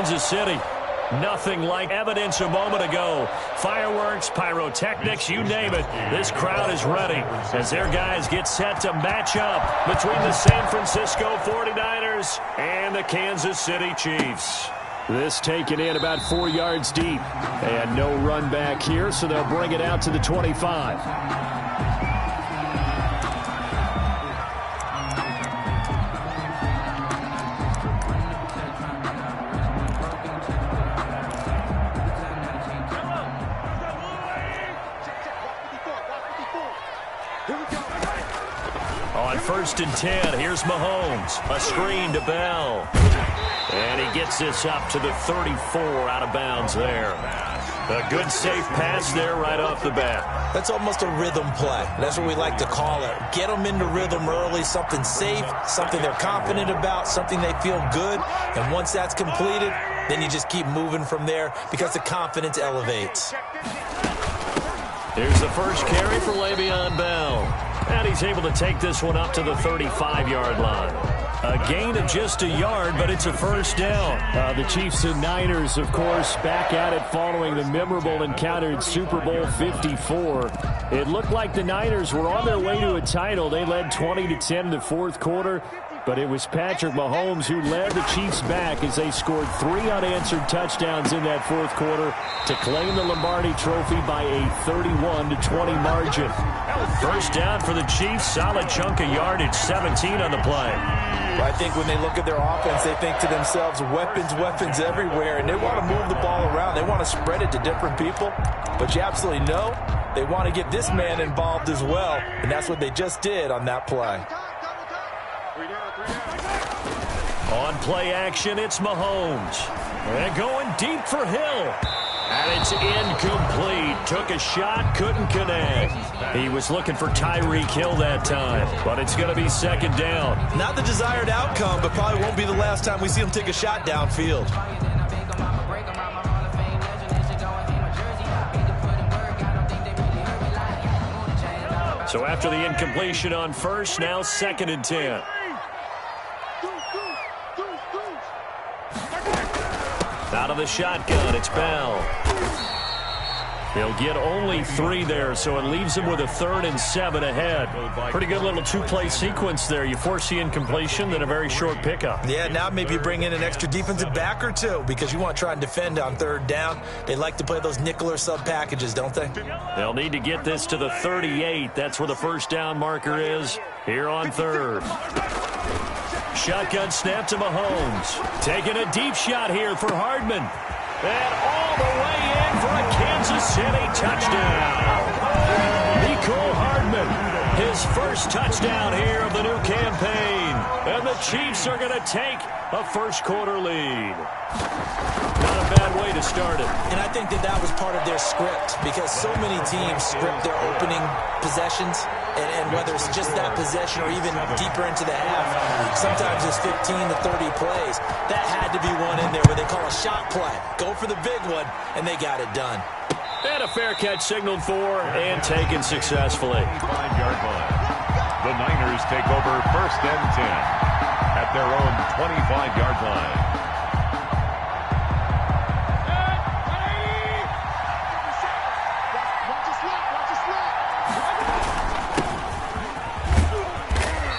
Kansas City. Nothing like evidence a moment ago. Fireworks, pyrotechnics, you name it. This crowd is ready as their guys get set to match up between the San Francisco 49ers and the Kansas City Chiefs. This taken in about 4 yards deep. And no run back here, so they'll bring it out to the 25. On 1st and 10, here's Mahomes. A screen to Bell. And he gets this up to the 34 out of bounds there. A good safe pass there right off the bat. That's almost a rhythm play. That's what we like to call it. Get them into rhythm early, something safe, something they're confident about, something they feel good. And once that's completed, then you just keep moving from there because the confidence elevates. Here's the first carry for Le'Veon Bell. And he's able to take this one up to the 35-yard line. A gain of just a yard, but it's a first down. The Chiefs and Niners, of course, back at it following the memorable encounter in Super Bowl 54. It looked like the Niners were on their way to a title. They led 20-10 in the fourth quarter. But it was Patrick Mahomes who led the Chiefs back as they scored 3 unanswered touchdowns in that fourth quarter to claim the Lombardi Trophy by a 31-20 margin. First down for the Chiefs, solid chunk of yardage, 17 on the play. Well, I think when they look at their offense, they think to themselves, weapons everywhere, and they want to move the ball around. They want to spread it to different people, but you absolutely know they want to get this man involved as well, and that's what they just did on that play. On play action, it's Mahomes. And going deep for Hill. And it's incomplete. Took a shot, couldn't connect. He was looking for Tyreek Hill that time, but it's going to be second down. Not the desired outcome, but probably won't be the last time we see him take a shot downfield. So after the incompletion on first, now 2nd and 10. Out of the shotgun, it's Bell. He'll get only 3 there, so it leaves him with a 3rd and 7 ahead. Pretty good little 2-play sequence there. You force the incompletion, then a very short pickup. Yeah, now maybe you bring in an extra defensive back or 2 because you want to try and defend on 3rd down. They like to play those nickel or sub packages, don't they? They'll need to get this to the 38. That's where the first down marker is here on 3rd. Shotgun snap to Mahomes. Taking a deep shot here for Hardman. And all the way in for a Kansas City touchdown. Mecole Hardman, his first touchdown here of the new campaign. And the Chiefs are going to take a first-quarter lead. Not a bad way to start it. And I think that was part of their script because so many teams script their opening possessions. And whether it's just that possession or even deeper into the half, sometimes it's 15 to 30 plays. That had to be one in there where they call a shot play. Go for the big one, and they got it done. And a fair catch signaled for and taken successfully. 5-yard line. The Niners take over 1st and 10 at their own 25-yard line.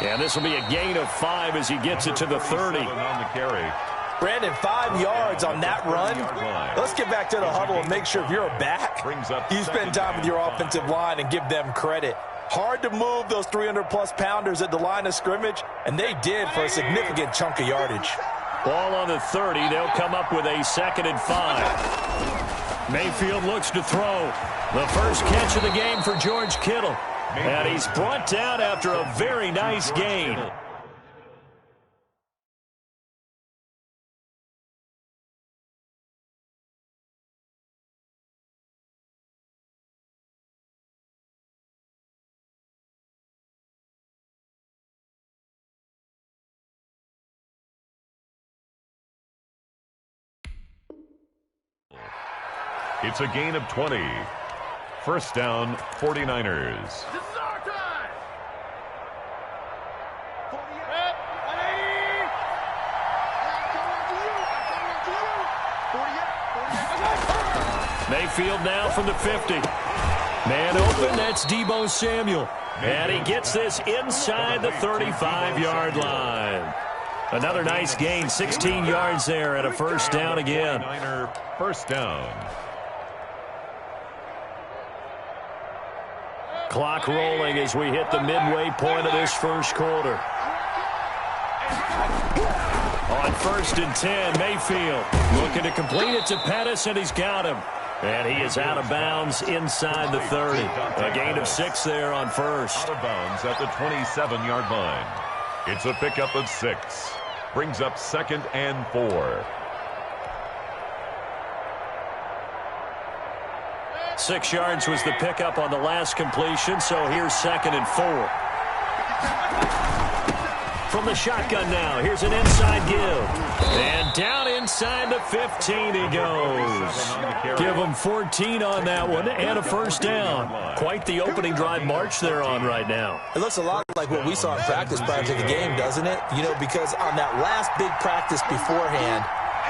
And this will be a gain of 5 as he gets it to the 30. On the carry. Brandon, 5 yards on that run. Let's get back to the huddle and make sure if you're a back, you spend time with your offensive line and give them credit. Hard to move those 300-plus pounders at the line of scrimmage, and they did for a significant chunk of yardage. Ball on the 30. They'll come up with a 2nd and 5. Mayfield looks to throw. The first catch of the game for George Kittle. And he's brought down after a very nice gain. It's a gain of 20. First down, 49ers. Mayfield now from the 50. Man open, that's Deebo Samuel. And he gets this inside the 35-yard line. Another nice gain, 16 yards there and a first down again. First down. Clock rolling as we hit the midway point of this first quarter. On 1st and 10, Mayfield looking to complete it to Pettis, and he's got him. And he is out of bounds inside the 30. A gain of 6 there on first. Out of bounds at the 27-yard line. It's a pickup of 6. Brings up 2nd and 4. 6 yards was the pickup on the last completion, so here's 2nd and 4. From the shotgun now, here's an inside give. And down inside the 15 he goes. Give him 14 on that one and a first down. Quite the opening drive march they're on right now. It looks a lot like what we saw in practice prior to the game, doesn't it? You know, because on that last big practice beforehand,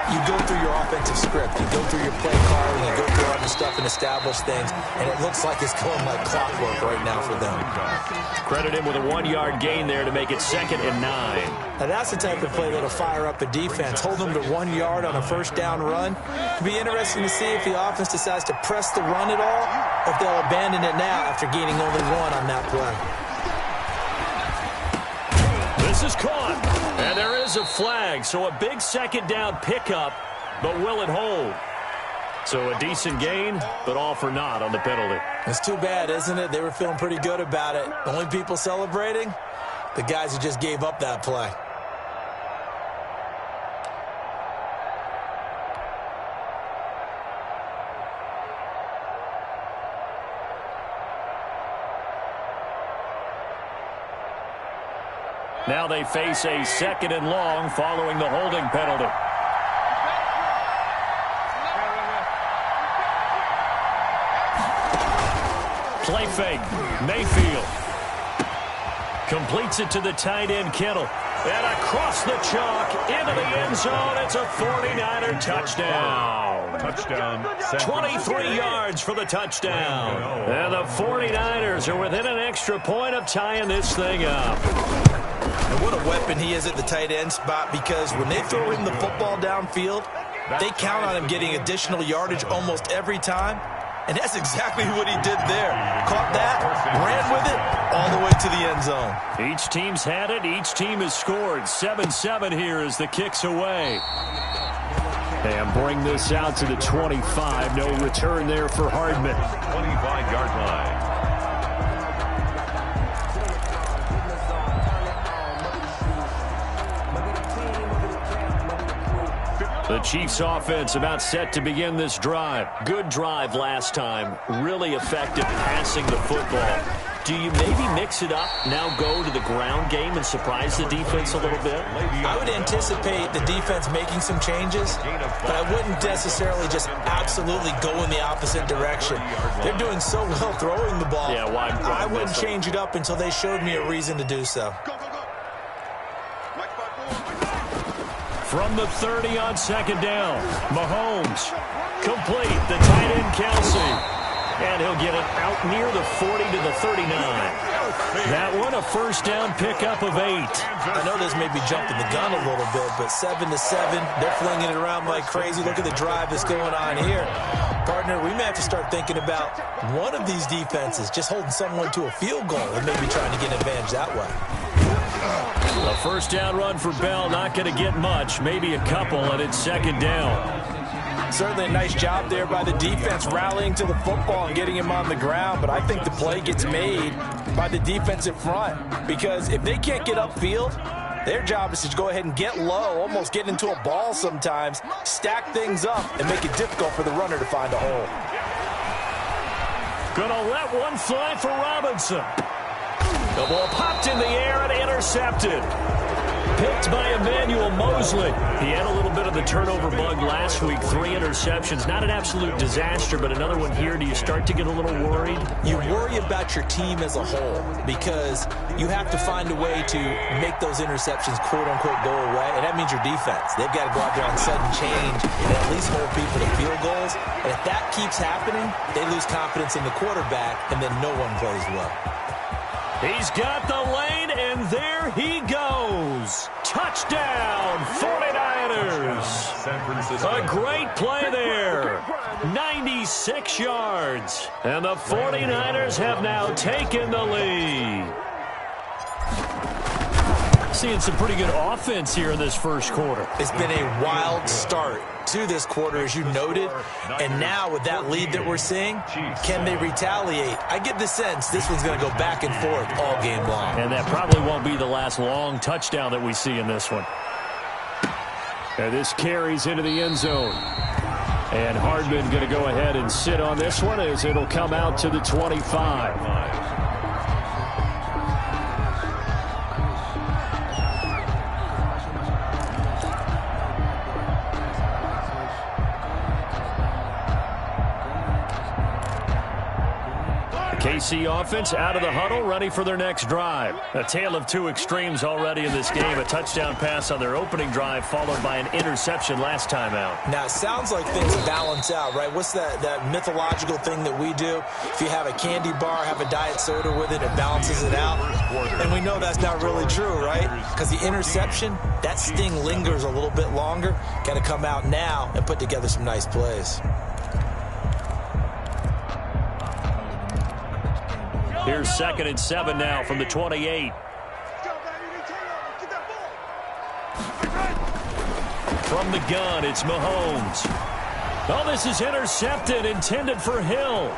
you go through your offensive script. You go through your play calling. You go through all the stuff and establish things. And it looks like it's going like clockwork right now for them. Credit him with a 1-yard gain there to make it 2nd and 9. Now that's the type of play that'll fire up a defense. Hold them to 1 yard on a first down run. It'll be interesting to see if the offense decides to press the run at all, or if they'll abandon it now after gaining only 1 on that play. This is caught. And there is a flag, so a big 2nd down pickup, but will it hold? So a decent gain, but all for naught on the penalty. It's too bad, isn't it? They were feeling pretty good about it. The only people celebrating, the guys who just gave up that play. Now they face a 2nd and long following the holding penalty. Play fake. Mayfield completes it to the tight end, Kittle. And across the chalk into the end zone. It's a 49er touchdown. Touchdown. 23 yards for the touchdown. And the 49ers are within an extra point of tying this thing up. And what a weapon he is at the tight end spot, because when they throw him the football downfield, they count on him getting additional yardage almost every time. And that's exactly what he did there. Caught that, ran with it, all the way to the end zone. Each team's had it. Each team has scored. 7-7 here as the kick's away. And bring this out to the 25. No return there for Hardman. 25-yard line. The Chiefs offense about set to begin this drive. Good drive last time. Really effective passing the football. Do you maybe mix it up, now go to the ground game and surprise the defense a little bit? I would anticipate the defense making some changes, but I wouldn't necessarily just absolutely go in the opposite direction. They're doing so well throwing the ball. Yeah, why I wouldn't change it up until they showed me a reason to do so. From the 30 on 2nd down, Mahomes complete, the tight end Kelsey. And he'll get it out near the 40 to the 39. That one a first down pickup of 8. I know this may be jumping the gun a little bit, but 7-7, they're flinging it around like crazy. Look at the drive that's going on here. Partner, we may have to start thinking about one of these defenses just holding someone to a field goal and maybe trying to get an advantage that way. A first down run for Bell, not going to get much, maybe a couple, and it's 2nd down. Certainly a nice job there by the defense rallying to the football and getting him on the ground, but I think the play gets made by the defensive front, because if they can't get upfield, their job is to go ahead and get low, almost get into a ball sometimes, stack things up, and make it difficult for the runner to find a hole. Gonna let one fly for Robinson. The ball popped in the air and intercepted. picked by Emmanuel Mosley. He had a little bit of the turnover bug last week, 3 interceptions. Not an absolute disaster, but another one here. Do you start to get a little worried? You worry about your team as a whole because you have to find a way to make those interceptions, quote-unquote, go away, and that means your defense. They've got to go out there on sudden change and at least hold people to field goals. And if that keeps happening, they lose confidence in the quarterback, and then no one plays well. He's got the lane, and there he goes. Touchdown, 49ers. San Francisco. A great play there. 96 yards. And the 49ers have now taken the lead. Seeing some pretty good offense here in this first quarter. It's been a wild start to this quarter, as you noted. And now with that lead that we're seeing, can they retaliate? I get the sense this one's going to go back and forth all game long. And that probably won't be the last long touchdown that we see in this one. And this carries into the end zone. And Hardman going to go ahead and sit on this one as it'll come out to the 25. KC offense out of the huddle, ready for their next drive. A tale of two extremes already in this game. A touchdown pass on their opening drive, followed by an interception last time out. Now, it sounds like things balance out, right? What's that mythological thing that we do? If you have a candy bar, have a diet soda with it, it balances it out. And we know that's not really true, right? Because the interception, that sting lingers a little bit longer. Got to come out now and put together some nice plays. Here's 2nd and 7 now from the 28. From the gun, it's Mahomes. Oh, this is intercepted, intended for Hill.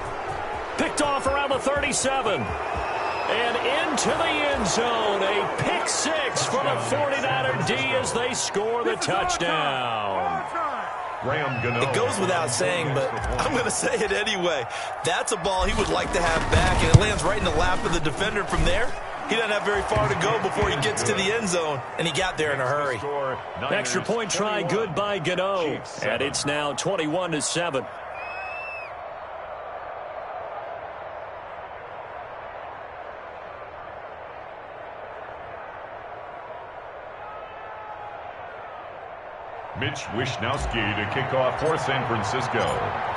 Picked off around the 37. And into the end zone. A pick six for the 49er D as they score the touchdown. It goes without saying, but I'm going to say it anyway. That's a ball he would like to have back, and it lands right in the lap of the defender from there. He doesn't have very far to go before he gets to the end zone, and he got there in a hurry. Extra point try good by Gano, and it's now 21-7. Mitch Wishnowsky to kick off for San Francisco.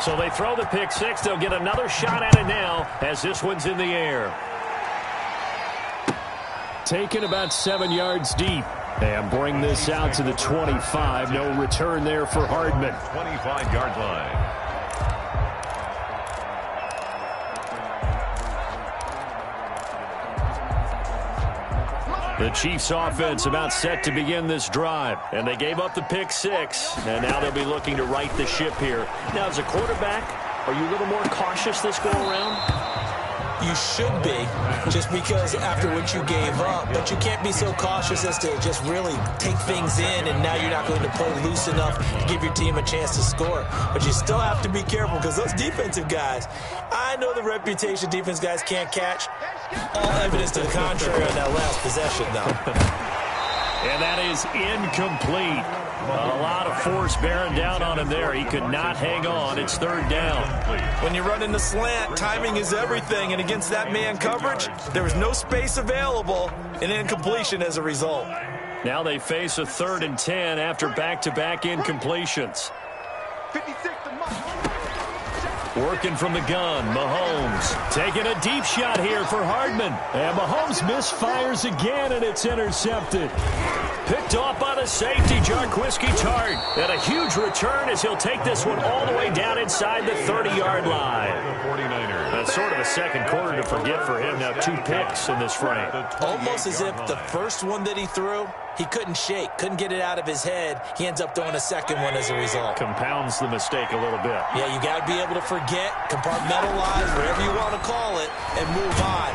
So they throw the pick six. They'll get another shot at it now as this one's in the air. Taken about 7 yards deep. And bring this out to the 25. No return there for Hardman. 25-yard line. The Chiefs offense about set to begin this drive. And they gave up the pick six. And now they'll be looking to right the ship here. Now, as a quarterback, are you a little more cautious this go around? You should be, just because after what you gave up. But you can't be so cautious as to just really take things in, and now you're not going to play loose enough to give your team a chance to score. But you still have to be careful because those defensive guys, I know the reputation defense guys can't catch. All evidence to the contrary on that last possession, though. And that is incomplete. A lot of force bearing down on him there. He could not hang on. It's 3rd down. When you run in the slant, timing is everything. And against that man coverage, there was no space available, and incompletion as a result. Now they face a 3rd and 10 after back-to-back incompletions. Working from the gun, Mahomes taking a deep shot here for Hardman. And Mahomes misfires again, and it's intercepted. Picked off by the safety, Jarquiski Tart. And a huge return as he'll take this one all the way down inside the 30-yard line. That's sort of a second quarter to forget for him. Now 2 picks in this frame. Almost as if the first one that he threw, he couldn't shake, couldn't get it out of his head. He ends up throwing a second one as a result. Compounds the mistake a little bit. Yeah, you got to be able to forget, compartmentalize, whatever you want to call it, and move on.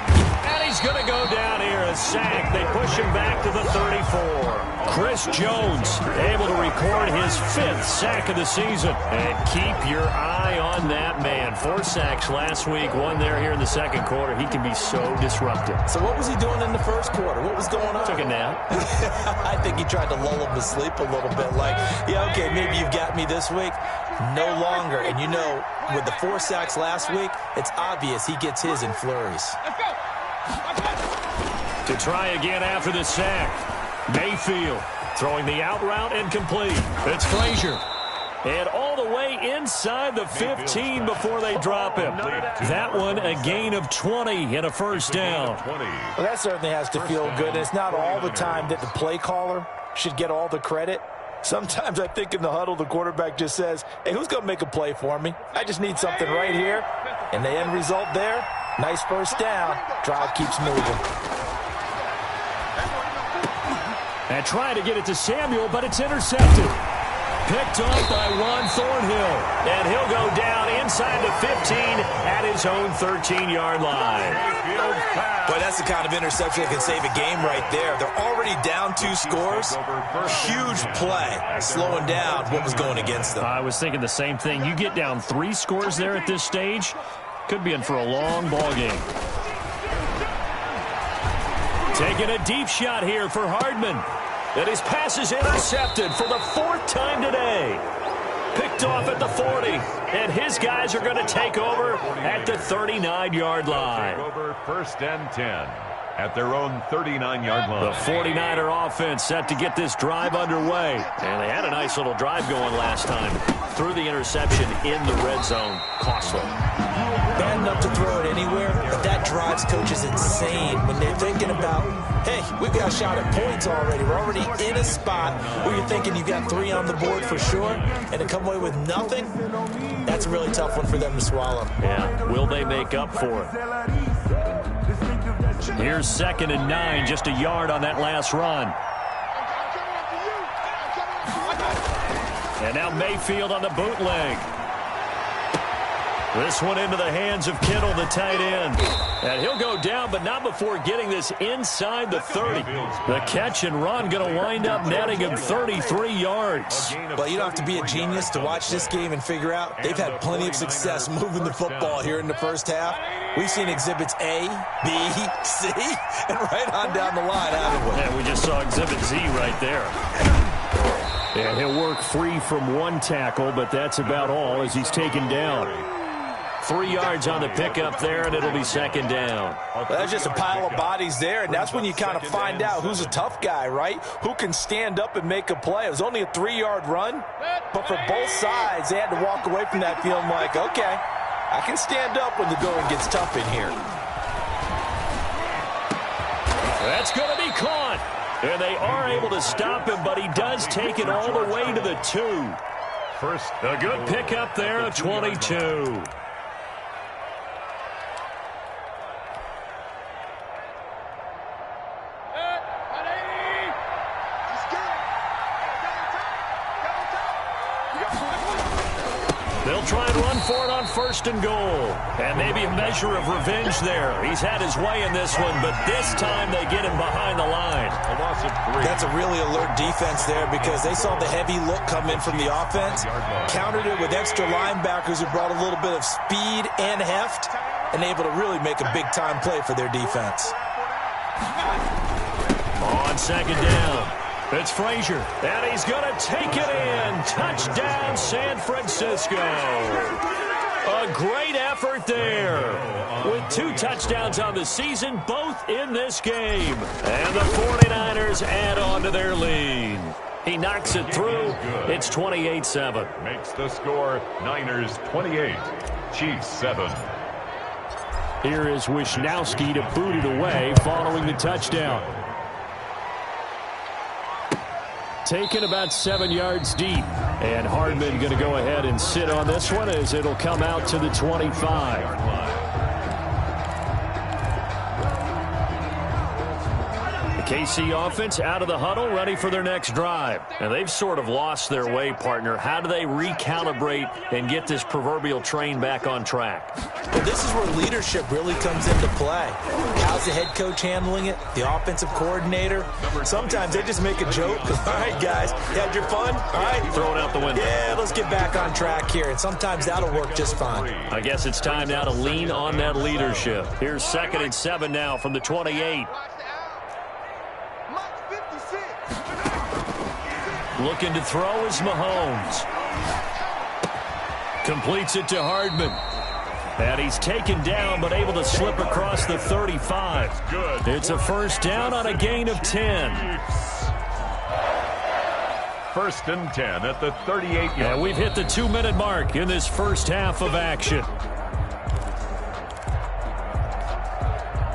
And he's going to go down here, a sack. They push him back to the 34. Chris Jones able to record his 5th sack of the season. And keep your eye on that man. 4 sacks last week, 1 there here in the second quarter. He can be so disruptive. So what was he doing in the first quarter? What was going on? Took a nap. I think he tried to lull him to sleep a little bit. Like, yeah, okay, maybe you've got me this week. No longer. And you know, with the 4 sacks last week, it's obvious he gets his in flurries. To try again after the sack. Mayfield throwing the out route and complete. It's Frazier. And all the way inside the 15 before they drop him. That one a gain of 20 and a first down. Well, that certainly has to feel good. It's not all the time that the play caller should get all the credit. Sometimes I think in the huddle the quarterback just says, hey, who's going to make a play for me? I just need something right here. And the end result there, nice first down. Drive keeps moving. And trying to get it to Samuel, but it's intercepted. Picked off by Juan Thornhill. And he'll go down inside the 15 at his own 13-yard line. Boy, that's the kind of interception that can save a game right there. They're already down 2 scores. Huge play, slowing down what was going against them. I was thinking the same thing. You get down 3 scores there at this stage, could be in for a long ball game. Taking a deep shot here for Hardman. And his pass is intercepted for the 4th time today. Picked off at the 40. And his guys are going to take over at the 39-yard line. First and 10 at their own 39-yard line. The 49er offense set to get this drive underway. And they had a nice little drive going last time. Threw the interception in the red zone. Costly. Bad enough to throw it anywhere, but that drives coaches insane when they're thinking about, hey, we've got a shot at points already. We're already in a spot where you're thinking you got 3 on the board for sure, and to come away with nothing, that's a really tough one for them to swallow. Yeah, will they make up for it? Here's 2nd and 9, just a yard on that last run. And now Mayfield on the bootleg. This one into the hands of Kittle, the tight end. And he'll go down, but not before getting this inside the 30. The catch and run going to wind up netting him 33 yards. Well, you don't have to be a genius to watch this game and figure out they've had plenty of success moving the football here in the first half. We've seen exhibits A, B, C, and right on down the line, haven't we? Yeah, we just saw exhibit Z right there. And he'll work free from 1 tackle, but that's about all as he's taken down. 3 yards on the pickup there, and it'll be 2nd down. Well, that's just a pile of bodies there, and that's when you kind of find out who's a tough guy, right? Who can stand up and make a play. It was only a 3-yard run, but for both sides, they had to walk away from that feeling like, okay, I can stand up when the going gets tough in here. That's going to be caught. And they are able to stop him, but he does take it all the way to the 2. First, a good pickup there of 22. They'll try and run for it on 1st and goal. And maybe a measure of revenge there. He's had his way in this one, but this time they get him behind the line. a loss of 3. That's a really alert defense there because they saw the heavy look come in from the offense, countered it with extra linebackers who brought a little bit of speed and heft, and able to really make a big-time play for their defense. On 2nd down. It's Frazier, and he's going to take it in. Touchdown, San Francisco. A great effort there. With 2 touchdowns on the season, both in this game. And the 49ers add on to their lead. He knocks it through. It's 28-7. Makes the score Niners 28, Chiefs 7. Here is Wisnowski to boot it away following the touchdown. Taken about 7 yards deep. And Hardman going to go ahead and sit on this one as it'll come out to the 25. The KC offense out of the huddle, ready for their next drive. And they've sort of lost their way, partner. How do they recalibrate and get this proverbial train back on track? Well, this is where leadership really comes into play. How's the head coach handling it? The offensive coordinator? Sometimes they just make a joke. All right, guys, you had your fun? All right. Throw it out the window. Yeah, let's get back on track here. And sometimes that'll work just fine. I guess it's time now to lean on that leadership. Here's 2nd and 7 now from the 28. Looking to throw is Mahomes. Completes it to Hardman. And he's taken down, but able to slip across the 35. It's a first down on a gain of 10. 1st and 10 at the 38-yard line. And we've hit the 2-minute mark in this first half of action.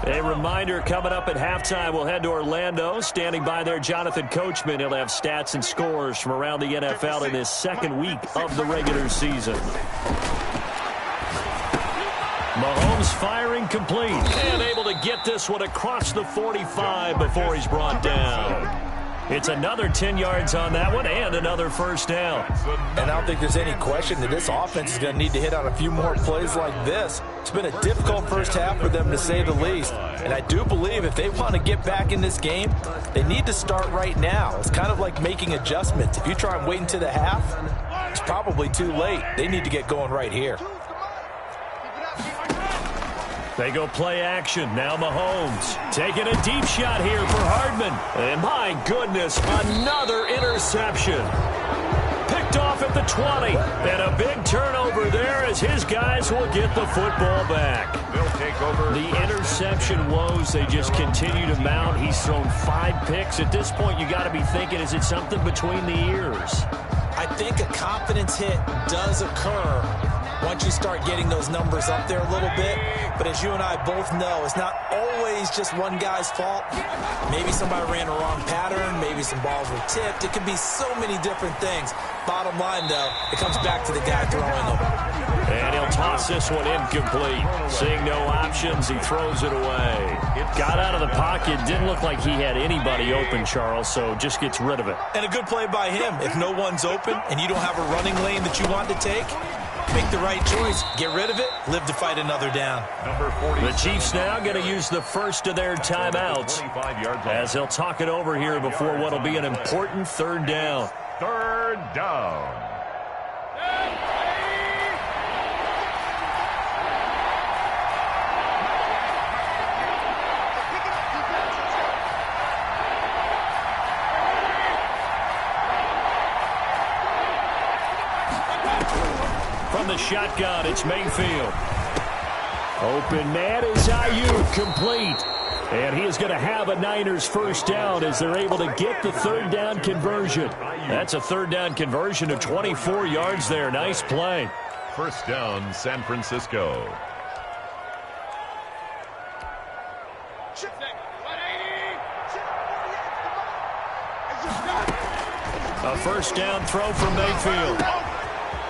A reminder, coming up at halftime, we'll head to Orlando. Standing by there, Jonathan Coachman. He'll have stats and scores from around the NFL in this 2nd week of the regular season. Mahomes firing complete. And able to get this one across the 45 before he's brought down. It's another 10 yards on that one and another first down. And I don't think there's any question that this offense is going to need to hit on a few more plays like this. It's been a difficult first half for them, to say the least. And I do believe if they want to get back in this game, they need to start right now. It's kind of like making adjustments. If you try and wait until the half, it's probably too late. They need to get going right here. They go play action. Now Mahomes taking a deep shot here for Hardman. And my goodness, another interception. Picked off at the 20. And a big turnover there as his guys will get the football back. They'll take over. The interception woes, they just continue to mount. He's thrown 5 picks. At this point, you got to be thinking, is it something between the ears? I think a confidence hit does occur once you start getting those numbers up there a little bit. But as you and I both know, it's not always just one guy's fault. Maybe somebody ran a wrong pattern. Maybe some balls were tipped. It could be so many different things. Bottom line, though, it comes back to the guy throwing them. And he'll toss this one incomplete. Seeing no options, he throws it away. Got out of the pocket. Didn't look like he had anybody open, Charles, so just gets rid of it. And a good play by him. If no one's open and you don't have a running lane that you want to take, make the right choice. Get rid of it. Live to fight another down. The Chiefs now going to use the first of their timeouts as they'll talk it over here before what will be an important 3rd down. 3rd down. From the shotgun, it's Mayfield. Open man is Ayuk, complete. And he is going to have a Niners first down as they're able to get the 3rd down conversion. That's a 3rd down conversion of 24 yards there. Nice play. First down, San Francisco. A first down throw from Mayfield.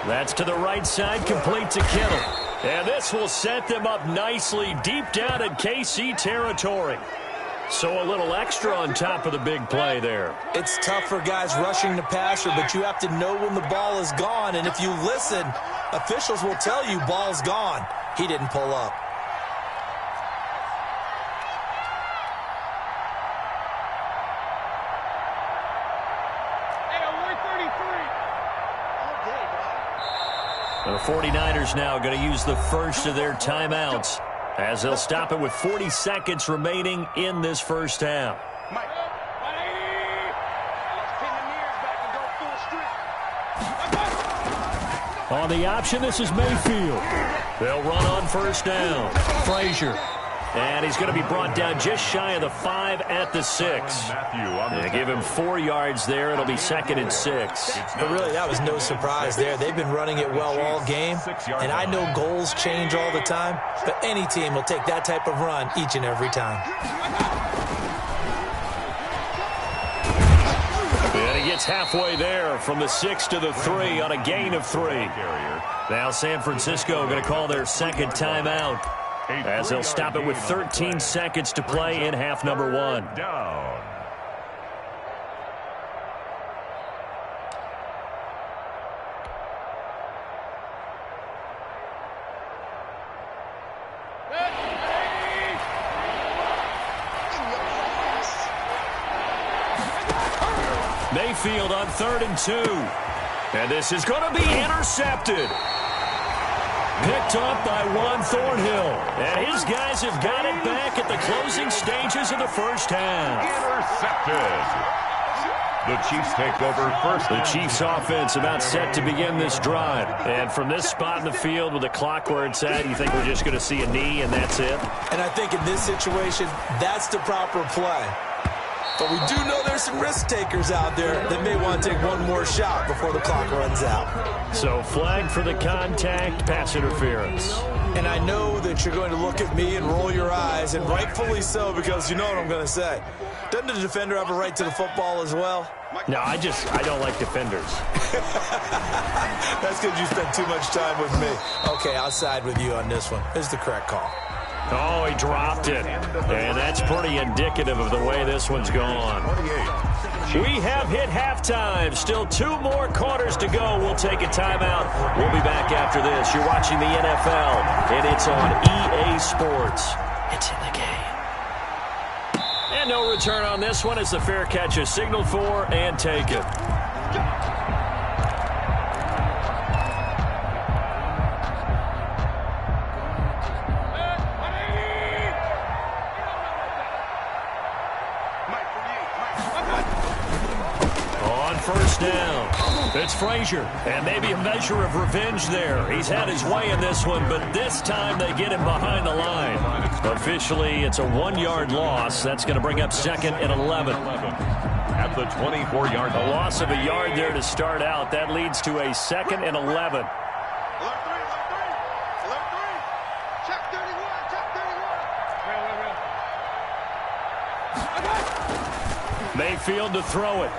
That's to the right side, complete to Kittle. And this will set them up nicely deep down in KC territory. So a little extra on top of the big play there. It's tough for guys rushing the passer, but you have to know when the ball is gone. And if you listen, officials will tell you ball's gone. He didn't pull up. The 49ers now going to use the first of their timeouts as they'll stop it with 40 seconds remaining in this first half. On the option, this is Mayfield. They'll run on first down. Frazier. And he's going to be brought down just shy of the 5 at the 6. They give him 4 yards there. It'll be 2nd and 6. But really, that was no surprise there. They've been running it well all game. And I know goals change all the time, but any team will take that type of run each and every time. And he gets halfway there from the 6 to the 3 on a gain of 3. Now San Francisco going to call their 2nd timeout, as they'll stop it with 13 seconds to play in half number 1. Down. Mayfield on 3rd and 2. And this is going to be intercepted. Picked up by Juan Thornhill. And his guys have got it back at the closing stages of the first half. Intercepted. The Chiefs take over first. The Chiefs offense about set to begin this drive. And from this spot in the field with the clock where it's at, you think we're just going to see a knee and that's it? And I think in this situation, that's the proper play. But we do know there's some risk takers out there that may want to take one more shot before the clock runs out. So flag for the contact, pass interference. And I know that you're going to look at me and roll your eyes, and rightfully so, because you know what I'm going to say. Doesn't the defender have a right to the football as well? No, I don't like defenders. That's because you spent too much time with me. Okay, I'll side with you on this one. This is the correct call. Oh, he dropped it. And that's pretty indicative of the way this one's gone. We have hit halftime. Still 2 more quarters to go. We'll take a timeout. We'll be back after this. You're watching the NFL, and it's on EA Sports. It's in the game. And no return on this one as the fair catch is signaled for and taken. First down. It's Frazier, and maybe a measure of revenge there. He's had his way in this one, but this time they get him behind the line. Officially, it's a 1-yard loss. That's going to bring up 2nd and 11. At the 24-yard line. A loss of a yard there to start out. That leads to a 2nd and 11. Mayfield to throw it.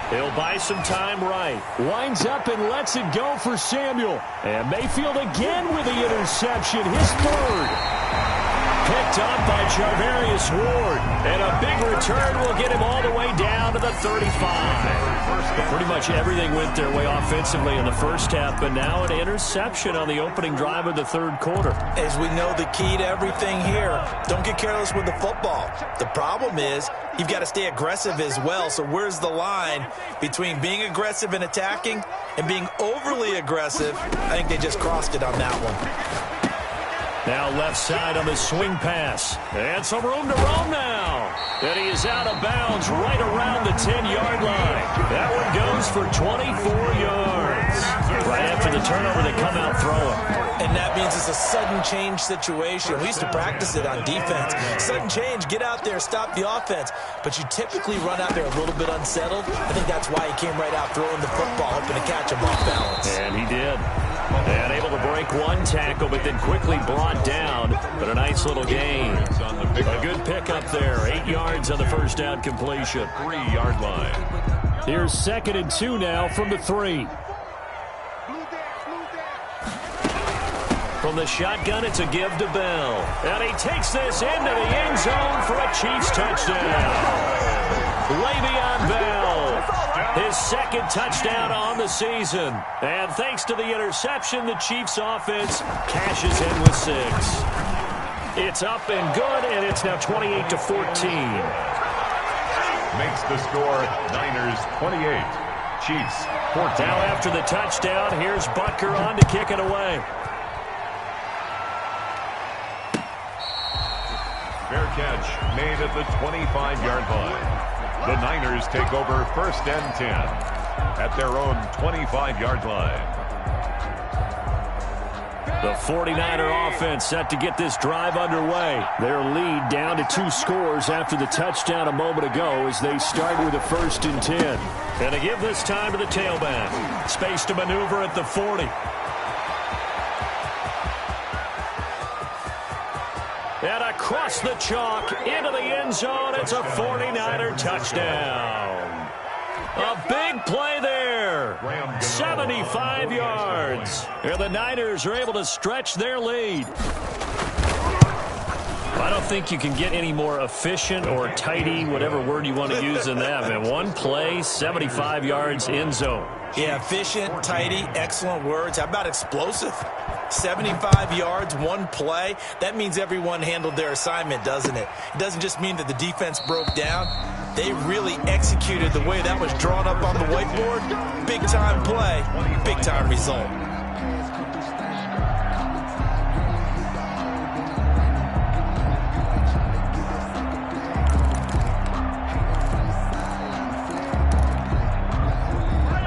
He'll buy some time right. Winds up and lets it go for Samuel. And Mayfield again with the interception. His 3rd. Picked up by Charvarius Ward. And a big return will get him all the way down to the 35. Pretty much everything went their way offensively in the first half, but now an interception on the opening drive of the 3rd quarter. As we know, the key to everything here, don't get careless with the football. The problem is you've got to stay aggressive as well. So where's the line between being aggressive and attacking and being overly aggressive? I think they just crossed it on that one. Now left side on the swing pass. And some room to roam now. And he is out of bounds right around the 10-yard line. That one goes for 24 yards. Right after the turnover, they come out throwing. And that means it's a sudden change situation. We used to practice it on defense. Sudden change, get out there, stop the offense. But you typically run out there a little bit unsettled. I think that's why he came right out throwing the football, hoping to catch him off balance. And he did. And able to break one tackle, but then quickly brought down. But a nice little gain. A good pickup there. 8 yards on the first down completion. 3-yard line. Here's 2nd and 2 now from the 3. From the shotgun, it's a give to Bell. And he takes this into the end zone for a Chiefs touchdown. Le'Veon Bell, his 2nd touchdown on the season. And thanks to the interception, the Chiefs offense cashes in with 6. It's up and good, and it's now 28-14. Makes the score Niners 28, Chiefs 14. Now after the touchdown, here's Butker on to kick it away. Fair catch made at the 25-yard line. The Niners take over 1st and 10 at their own 25-yard line. The 49er offense set to get this drive underway. Their lead down to 2 scores after the touchdown a moment ago as they start with a 1st and 10. And to give this time to the tailback. Space to maneuver at the 40. And across the chalk into the end zone. It's a 49er touchdown. A big play there. 75 yards. And the Niners are able to stretch their lead. I don't think you can get any more efficient or tidy, whatever word you want to use in that. Man, one play, 75 yards, end zone. Yeah, efficient, tidy, excellent words. How about explosive? 75 yards, one play. That means everyone handled their assignment, doesn't it? It doesn't just mean that the defense broke down. They really executed the way that was drawn up on the whiteboard. Big-time play, big-time result.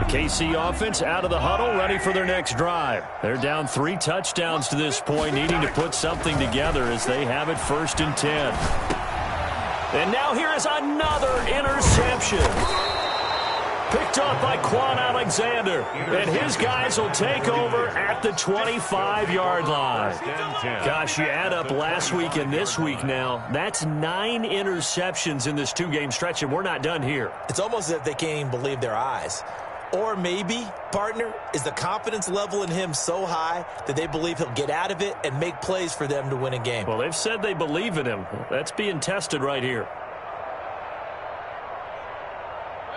KC offense out of the huddle, ready for their next drive. They're down 3 touchdowns to this point, needing to put something together as they have it 1st and 10. And now here is another interception. Picked up by Quan Alexander. And his guys will take over at the 25-yard line. Gosh, you add up last week and this week now. That's 9 interceptions in this 2-game stretch, and we're not done here. It's almost as if they can't even believe their eyes. Or maybe, partner, is the confidence level in him so high that they believe he'll get out of it and make plays for them to win a game. Well, they've said they believe in him. That's being tested right here.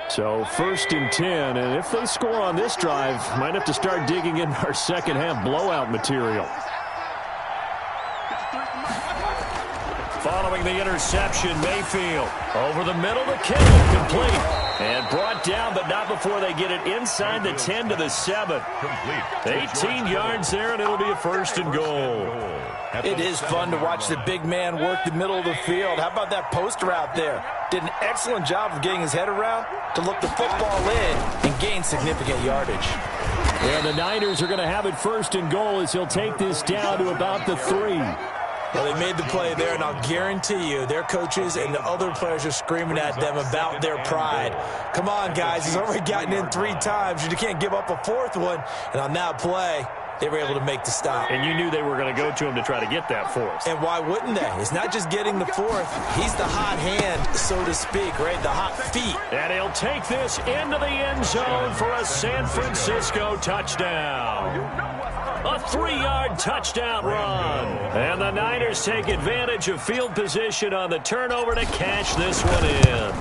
So 1st and 10, and if they score on this drive, might have to start digging in our second half blowout material. Following the interception, Mayfield over the middle to Kittle, complete. And brought down, but not before they get it inside the 10 to the 7. 18 yards there, and it'll be a 1st and goal. It is fun to watch the big man work the middle of the field. How about that post route there? Did an excellent job of getting his head around to look the football in and gain significant yardage. And the Niners are going to have it 1st and goal as he'll take this down to about the 3. Well, they made the play there, and I'll guarantee you their coaches and the other players are screaming at them about their pride. Come on, guys. He's already gotten in 3 times. You can't give up a 4th one. And on that play, they were able to make the stop. And you knew they were going to go to him to try to get that 4th. And why wouldn't they? It's not just getting the 4th. He's the hot hand, so to speak, right? The hot feet. And he'll take this into the end zone for a San Francisco touchdown. A 3-yard touchdown run. And the Niners take advantage of field position on the turnover to cash this one in.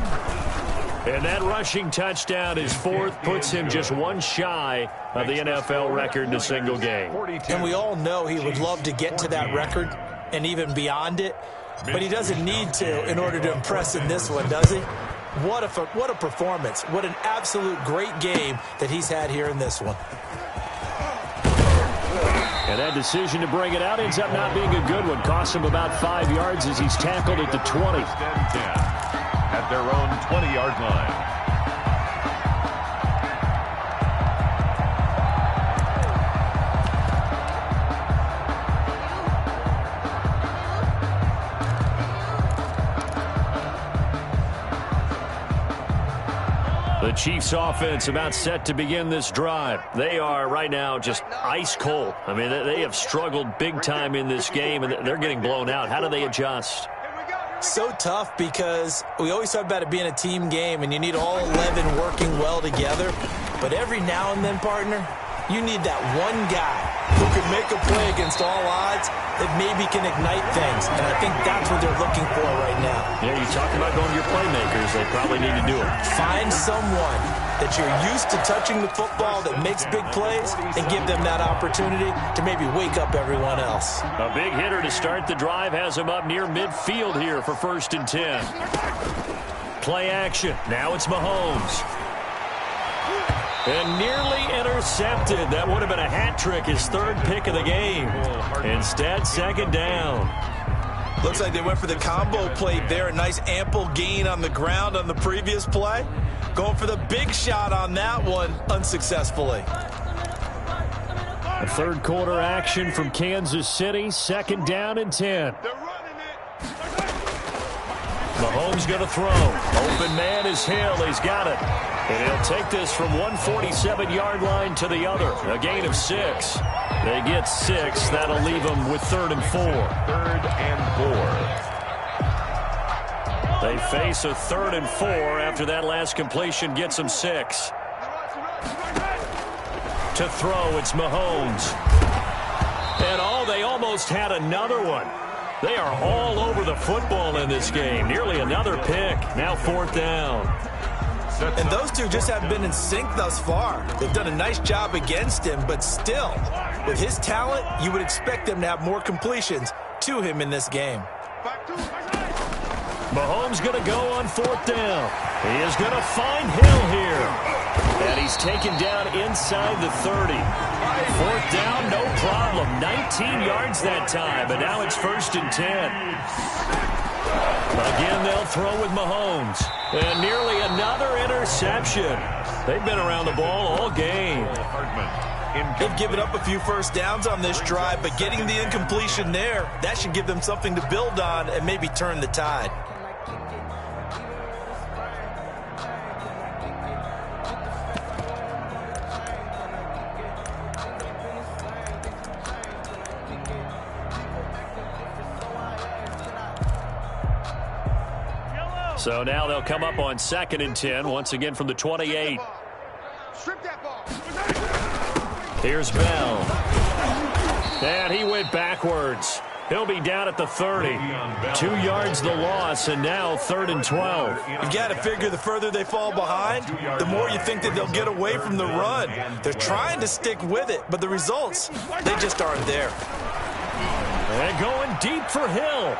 And that rushing touchdown, his 4th, puts him just 1 shy of the NFL record in a single game. And we all know he would love to get to that record and even beyond it. But he doesn't need to in order to impress in this one, does he? What a performance. What an absolute great game that he's had here in this one. And that decision to bring it out ends up not being a good one. Costs him about 5 yards as he's tackled at the 20. At their own 20-yard line. The Chiefs offense about set to begin this drive. They are right now just ice cold. I mean, they have struggled big time in this game, and they're getting blown out. How do they adjust? So tough because we always talk about it being a team game, and you need all 11 working well together. But every now and then, partner, you need that one guy who can make a play against all odds that maybe can ignite things. And I think that's what they're looking for right now. Yeah, you talk about going to your playmakers. They probably need to do it. Find someone that you're used to touching the football that makes big plays and give them that opportunity to maybe wake up everyone else. A big hitter to start the drive has him up near midfield here for 1st and 10. Play action. Now it's Mahomes. And nearly intercepted. That would have been a hat trick, his 3rd pick of the game. Instead, 2nd down. Looks like they went for the combo play there. A nice ample gain on the ground on the previous play. Going for the big shot on that one unsuccessfully. A 3rd quarter action from Kansas City. 2nd down and 10. Mahomes going to throw. Open man is Hill. He's got it. And he'll take this from one 47-yard line to the other. A gain of 6. They get 6. That'll leave them with 3rd and 4. 3rd and 4. They face a 3rd and 4 after that last completion gets them 6. To throw, it's Mahomes. And they almost had another one. They are all over the football in this game. Nearly another pick. Now 4th down. And those two just haven't been in sync thus far. They've done a nice job against him, but still, with his talent, you would expect them to have more completions to him in this game. Mahomes going to go on 4th down. He is going to find Hill here. And he's taken down inside the 30. 4th down, no problem. 19 yards that time, but now it's 1st and 10. Again, they'll throw with Mahomes. And nearly another interception. They've been around the ball all game. They've given up a few first downs on this drive, but getting the incompletion there, that should give them something to build on and maybe turn the tide. So now they'll come up on 2nd and 10, once again from the 28. Here's Bell. And he went backwards. He'll be down at the 30. 2 yards the loss, and now 3rd and 12. You've got to figure the further they fall behind, the more you think that they'll get away from the run. They're trying to stick with it, but the results, they just aren't there. And going deep for Hill.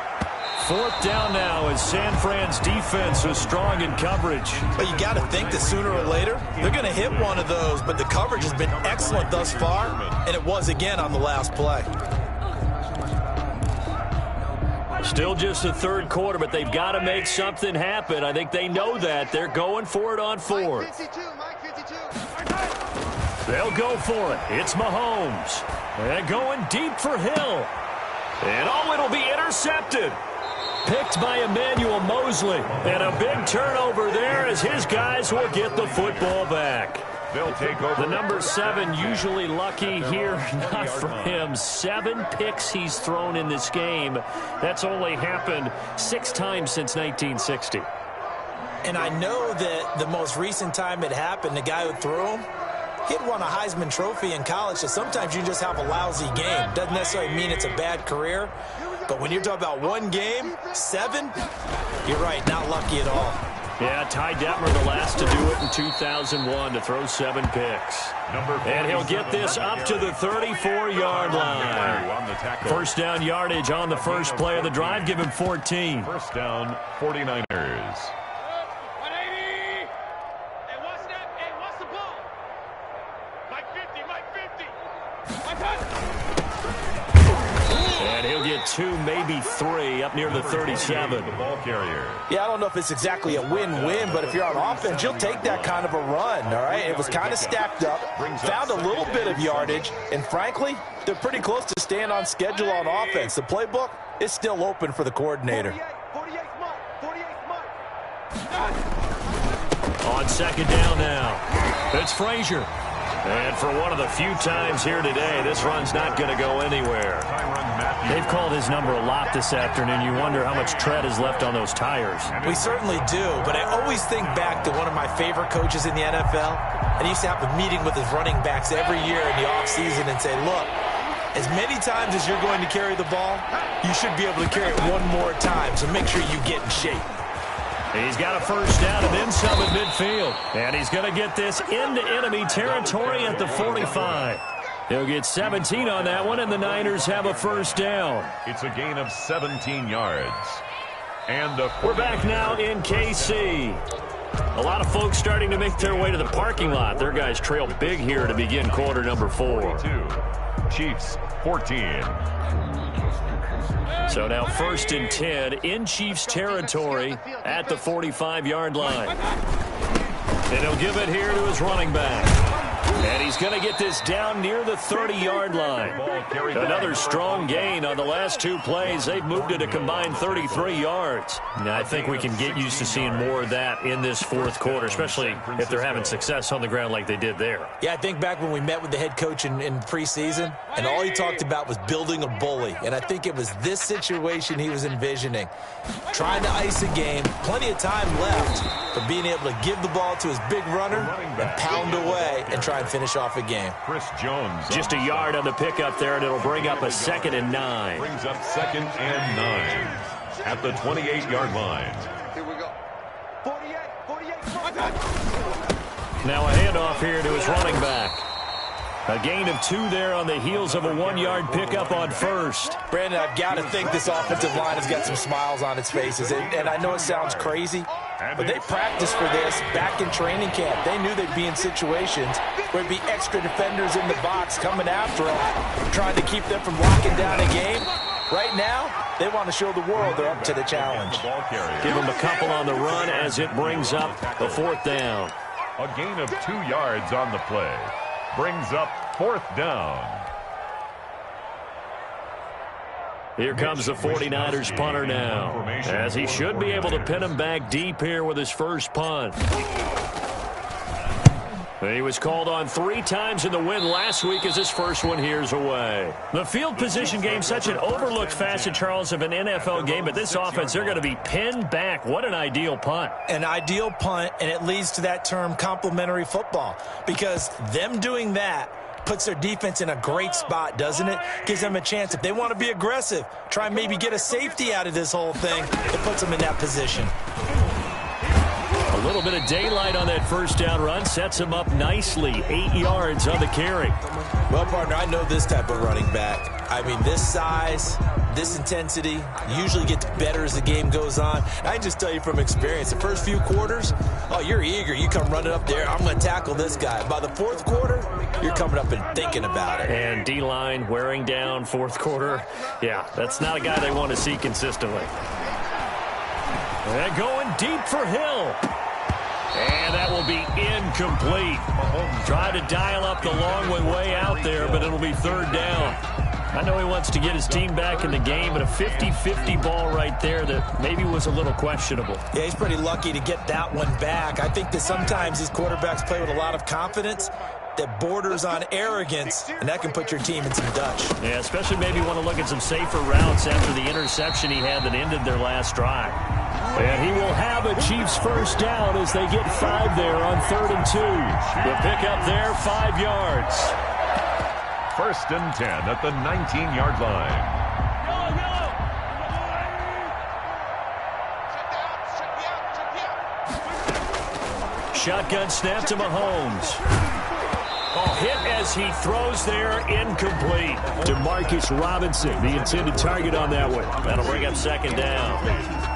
4th down now as San Fran's defense is strong in coverage. But you got to think that sooner or later, they're going to hit one of those, but the coverage has been excellent thus far, and it was again on the last play. Still just the 3rd quarter, but they've got to make something happen. I think they know that. They're going for it on 4th. They'll go for it. It's Mahomes. And going deep for Hill. And it'll be intercepted. Picked by Emmanuel Mosley. And a big turnover there as his guys will get the football back. They'll take over. The number 7 usually lucky here. Not for him. 7 picks he's thrown in this game. That's only happened 6 times since 1960. And I know that the most recent time it happened, the guy who threw him, he'd won a Heisman Trophy in college, so sometimes you just have a lousy game. Doesn't necessarily mean it's a bad career. But when you're talking about one game, 7, you're right, not lucky at all. Yeah, Ty Detmer, the last to do it in 2001, to throw 7 picks. And he'll get this up to the 34-yard line. 1st down yardage on the first play of the drive. Give him 14. 1st down, 49ers. And he'll get 2, maybe 3, up near the 37. The ball carrier. Yeah, I don't know if it's exactly a win-win, but if you're on offense, you'll take that kind of a run, all right? It was kind of stacked up, found a little bit of yardage, and frankly, they're pretty close to staying on schedule on offense. The playbook is still open for the coordinator. On 2nd down now, it's Frazier. And for one of the few times here today, this run's not going to go anywhere. They've called his number a lot this afternoon. You wonder how much tread is left on those tires. We certainly do, but I always think back to one of my favorite coaches in the NFL. And he used to have a meeting with his running backs every year in the offseason and say, look, as many times as you're going to carry the ball, you should be able to carry it one more time, so make sure you get in shape. He's got a 1st down and then some at midfield. And he's going to get this into enemy territory at the 45. He'll get 17 on that one, and the Niners have a 1st down. It's a gain of 17 yards. And we're back now in KC. A lot of folks starting to make their way to the parking lot. Their guys trail big here to begin quarter number 4. Chiefs 14. So now 1st and 10 in Chiefs territory at the 45-yard line. And he'll give it here to his running back. And he's going to get this down near the 30-yard line. Another strong gain on the last 2 plays. They've moved it a combined 33 yards. Now, I think we can get used to seeing more of that in this 4th quarter, especially if they're having success on the ground like they did there. Yeah, I think back when we met with the head coach in preseason, and all he talked about was building a bully. And I think it was this situation he was envisioning. Trying to ice a game, plenty of time left, but being able to give the ball to his big runner and pound away and try and finish off a game. Chris Jones. Just a yard on the pickup there, and it'll bring up a 2nd and 9. Brings up 2nd and 9 at the 28-yard line. Here we go. 48. Now a handoff here to his running back. A gain of 2 there on the heels of a 1-yard pickup on first. Brandon, I've got to think this offensive line has got some smiles on its faces. And I know it sounds crazy, but they practiced for this back in training camp. They knew they'd be in situations where it'd be extra defenders in the box coming after them, trying to keep them from locking down a game. Right now, they want to show the world they're up to the challenge. Give them a couple on the run as it brings up the 4th down. A gain of 2 yards on the play. Brings up 4th down. Here comes the 49ers punter now, as he should be able to pin him back deep here with his first punt. He was called on 3 times in the win last week as his first one here's away. The field position game, such an overlooked facet, Charles, of an NFL game, but this offense, they're going to be pinned back. What an ideal punt. An ideal punt, and it leads to that term complementary football, because them doing that puts their defense in a great spot, doesn't it? Gives them a chance. If they want to be aggressive, try and maybe get a safety out of this whole thing, it puts them in that position. A little bit of daylight on that first down run sets him up nicely. 8 yards on the carry. Well, partner, I know this type of running back. I mean, this size, this intensity usually gets better as the game goes on. I can just tell you from experience, the first few quarters, oh, you're eager. You come running up there, I'm going to tackle this guy. By the 4th quarter, you're coming up and thinking about it. And D-line wearing down 4th quarter. Yeah, that's not a guy they want to see consistently. And going deep for Hill. And that will be incomplete. Try to dial up the long way out there, but it'll be 3rd down. I know he wants to get his team back in the game, but a 50-50 ball right there that maybe was a little questionable. Yeah, he's pretty lucky to get that one back. I think that sometimes these quarterbacks play with a lot of confidence that borders on arrogance, and that can put your team in some Dutch. Yeah, especially maybe want to look at some safer routes after the interception he had that ended their last drive. And he will have a Chiefs first down as they get 5 there on 3rd and 2. The pickup there, 5 yards. 1st and 10 at the 19-yard line. Shotgun snap to Mahomes. Hit as he throws there, incomplete. Demarcus Robinson, the intended target on that one. That'll bring up 2nd down.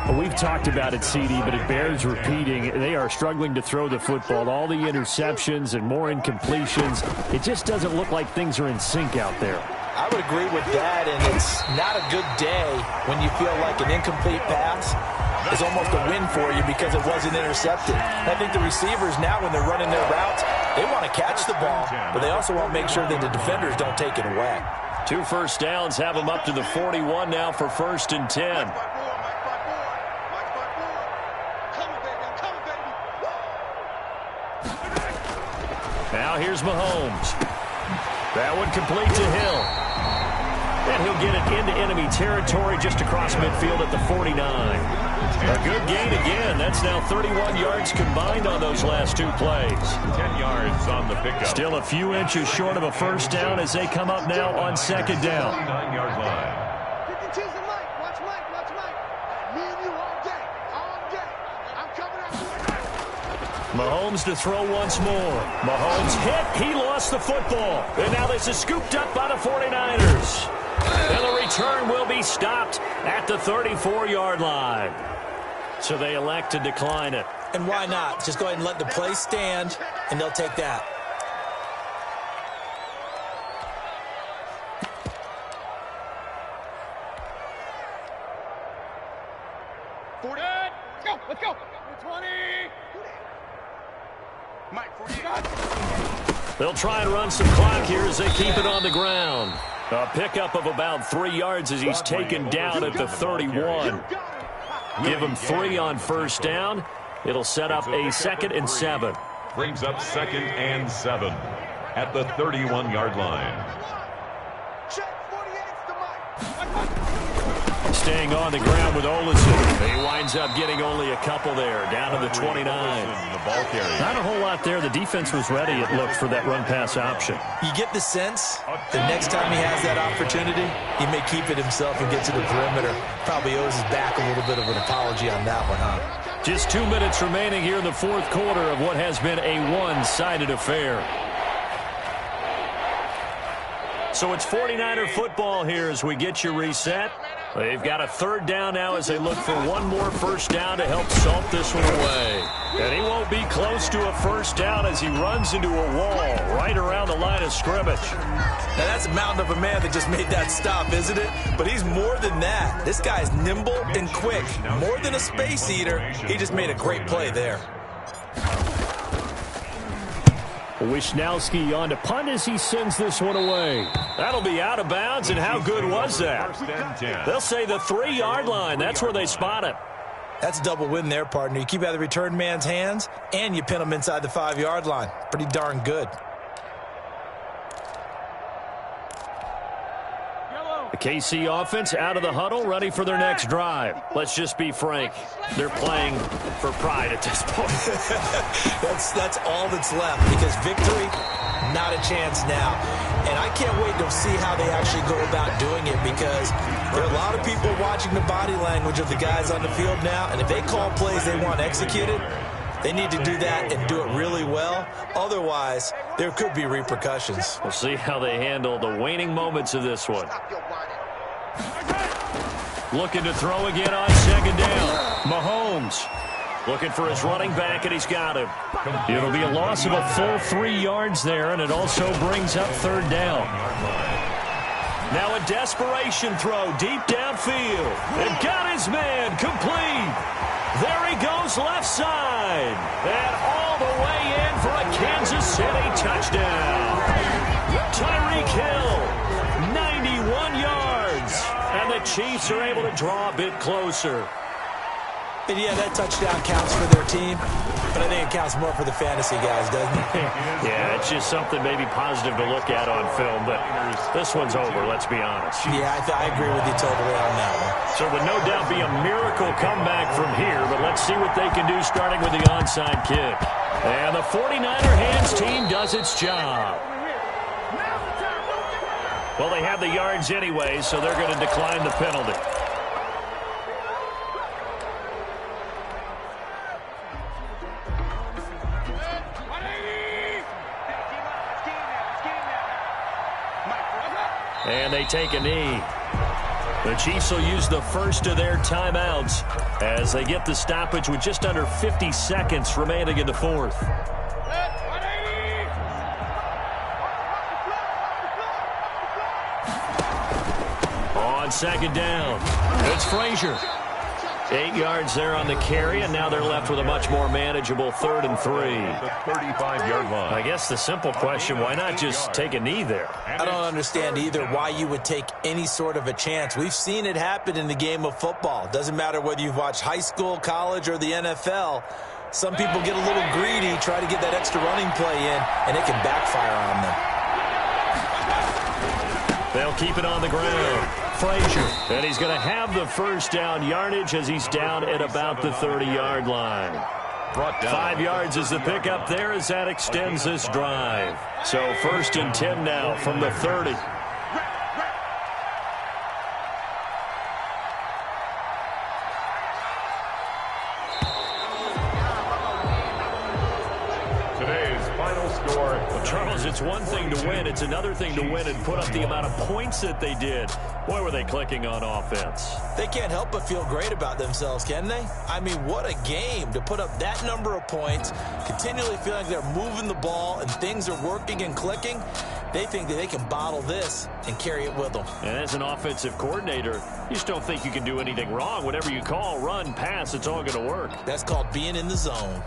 Well, we've talked about it, CD, but it bears repeating. They are struggling to throw the football. All the interceptions and more incompletions. It just doesn't look like things are in sync out there. I would agree with that, and it's not a good day when you feel like an incomplete pass is almost a win for you because it wasn't intercepted. I think the receivers now, when they're running their routes, they want to catch the ball, but they also want to make sure that the defenders don't take it away. 2 first downs have them up to the 41 now for 1st and 10. Now here's Mahomes. That one complete to Hill. And he'll get it into enemy territory just across midfield at the 49. A good gain again. That's now 31 yards combined on those last 2 plays. 10 yards on the pickup. Still a few inches short of a first down as they come up now on 2nd down. 9-yard line. Mahomes to throw once more. Mahomes hit. He lost the football. And now this is scooped up by the 49ers. And the return will be stopped at the 34-yard line. So they elect to decline it. And why not? Just go ahead and let the play stand, and they'll take that. Let's go. 20. Mike, 40. They'll try and run some clock here as they keep it on the ground. A pickup of about 3 yards as he's taken down at the 31. Give him 3 on first down. It'll set up a 2nd and 7. Brings up 2nd and 7 at the 31-yard line. Staying on the ground with Olsen. He winds up getting only a couple there, down to the 29. Not a whole lot there. The defense was ready, it looked, for that run-pass option. You get the sense that next time he has that opportunity, he may keep it himself and get to the perimeter. Probably owes his back a little bit of an apology on that one, huh? Just 2 minutes remaining here in the 4th quarter of what has been a one-sided affair. So it's 49er football here as we get you reset. They've got a third down now as they look for one more first down to help salt this one away. And he won't be close to a first down as he runs into a wall right around the line of scrimmage. Now that's a mountain of a man that just made that stop, isn't it? But he's more than that. This guy's nimble and quick. More than a space eater, he just made a great play there. Wisnowski on to punt as he sends this one away. That'll be out of bounds, and how good was that? They'll say the 3-yard line. That's where they spot it. That's a double win there, partner. You keep out of the return man's hands, and you pin him inside the 5-yard line. Pretty darn good. The KC offense out of the huddle, ready for their next drive. Let's just be frank. They're playing for pride at this point. That's all that's left, because victory, not a chance now. And I can't wait to see how they actually go about doing it, because there are a lot of people watching the body language of the guys on the field now, and if they call plays they want executed, they need to do that and do it really well. Otherwise, there could be repercussions. We'll see how they handle the waning moments of this one. Looking to throw again on second down. Mahomes looking for his running back, and he's got him. It'll be a loss of a full 3 yards there, and it also brings up third down. Now a desperation throw deep downfield. And got his man complete. There he goes left side. And all the way in for a Kansas City touchdown. Tyreek Hill, 91 yards. And the Chiefs are able to draw a bit closer. And yeah, that touchdown counts for their team, but I think it counts more for the fantasy guys, doesn't it? Yeah, it's just something maybe positive to look at on film, but this one's over, let's be honest. Yeah, I agree with you totally on that one. So it would no doubt be a miracle comeback from here, but let's see what they can do starting with the onside kick. And the 49er hands team does its job. Well, they have the yards anyway, so they're going to decline the penalty. And they take a knee. The Chiefs will use the first of their timeouts as they get the stoppage with just under 50 seconds remaining in the fourth. On second down, it's Frazier. 8 yards there on the carry, and now they're left with a much more manageable 3rd and 3. The 35-yard line. I guess the simple question, why not just take a knee there? I don't understand either why you would take any sort of a chance. We've seen it happen in the game of football. Doesn't matter whether you've watched high school, college, or the NFL. Some people get a little greedy, try to get that extra running play in, and it can backfire on them. They'll keep it on the ground. Frazier, and he's going to have the first down yardage as he's down at about the 30-yard line. 5 yards is the pickup there as that extends this drive. So 1st and 10 now from the 30. Today's final score. Charles, it's one thing to win. It's another thing to win and put up the amount of points that they did. Boy, were they clicking on offense. They can't help but feel great about themselves, can they? I mean, what a game to put up that number of points, continually feeling like they're moving the ball and things are working and clicking. They think that they can bottle this and carry it with them. And as an offensive coordinator, you just don't think you can do anything wrong. Whatever you call, run, pass, it's all going to work. That's called being in the zone.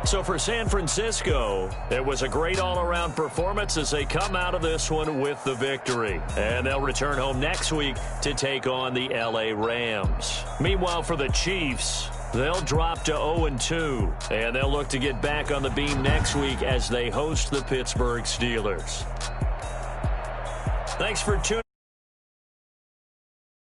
So for San Francisco, it was a great all-around performance as they come out of this one with the victory. And they'll return home next week to take on the L.A. Rams. Meanwhile, for the Chiefs, they'll drop to 0-2, and they'll look to get back on the beam next week as they host the Pittsburgh Steelers. Thanks for tuning in.